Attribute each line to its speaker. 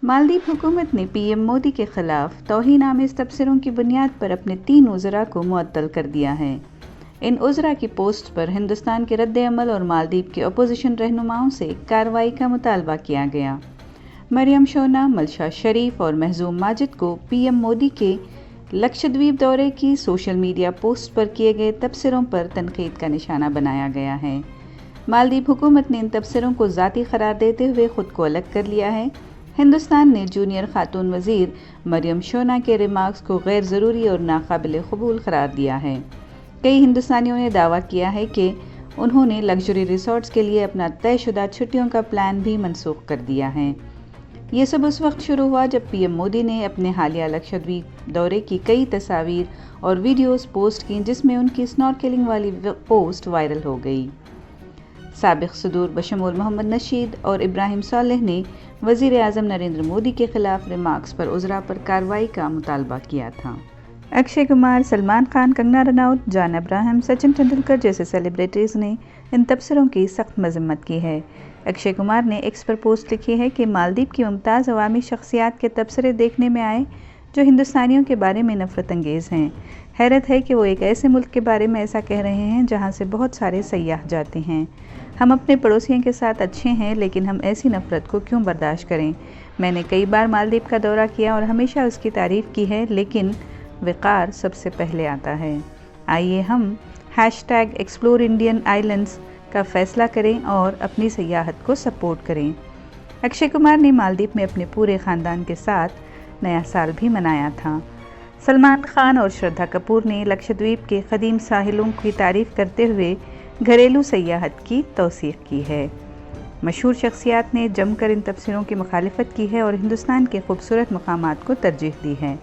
Speaker 1: मालदीव हुकूमत ने पीएम मोदी के खिलाफ तौहीन आमेज तबसरों की बुनियाद पर अपने 3 वज़रा को मुअत्तल कर दिया है। इन वज़रा की पोस्ट पर हिंदुस्तान के रद्द-ए-अमल और मालदीव के अपोजिशन रहनुमाओं से कार्रवाई का मुतालबा किया गया। मरियम शोना, मलशा शरीफ और महजूम माजिद को पीएम मोदी के लक्षद्वीप दौरे की सोशल मीडिया पोस्ट पर किए गए तबसरों पर तनकीद का निशाना बनाया गया है। मालदीव हुकूमत ने इन तबसरों को ज़ाती करार देते हुए ख़ुद को अलग कर लिया है। हिंदुस्तान ने जूनियर खातून वज़ीर मरियम शोना के रिमार्क्स को गैर ज़रूरी और नाकाबिल क़बूल करार दिया है। कई हिंदुस्तानियों ने दावा किया है कि उन्होंने लग्जरी रिसोर्ट्स के लिए अपना तयशुदा छुट्टियों का प्लान भी मनसूख कर दिया है। ये सब उस वक्त शुरू हुआ जब पीएम मोदी ने अपने हालिया लक्षद्वीप दौरे की कई तस्वीर और वीडियोस पोस्ट की, जिसमें उनकी स्नॉर्केलिंग वाली पोस्ट वायरल हो गई। साबिक़ सदूर बशमूल मोहम्मद नशीद और इब्राहिम सोलेह ने वज़ीर आज़म नरेंद्र मोदी के खिलाफ रिमार्क्स पर उज़रा पर कार्रवाई का मुतालबा किया था। अक्षय कुमार, सलमान खान, कंगना रनौत, जॉन अब्राहम, सचिन तेंदुलकर जैसे सेलिब्रिटीज़ ने इन तबसरों की सख्त मज़म्मत की है। अक्षय कुमार ने एक्स पर पोस्ट लिखी है कि मालदीव की मुमताज़ अवामी शख्सियात के तबसरे देखने में आए जो हिंदुस्तानियों के बारे में नफ़रत अंगेज़ हैं। हैरत है कि वो एक ऐसे मुल्क के बारे में ऐसा कह रहे हैं जहाँ से बहुत सारे सयाह जाते हैं। हम अपने पड़ोसियों के साथ अच्छे हैं, लेकिन हम ऐसी नफ़रत को क्यों बर्दाश्त करें। मैंने कई बार मालदीव का दौरा किया और हमेशा उसकी तारीफ़ की है, लेकिन वक़ार सबसे पहले आता है। आइए हम #एक्सप्लोर इंडियन आइलैंड्स का फ़ैसला करें और अपनी सयाहत को सपोर्ट करें। अक्षय कुमार ने मालदीव में अपने पूरे ख़ानदान के साथ नया साल भी मनाया था। सलमान खान और श्रद्धा कपूर ने लक्षद्वीप के क़दीम साहिलों की तारीफ़ करते हुए घरेलू सयाहत की तौसीक़ की है। मशहूर शख्सियात ने जमकर इन तबसरों की मुखालिफत की है और हिंदुस्तान के खूबसूरत मकामात को तरजीह दी है।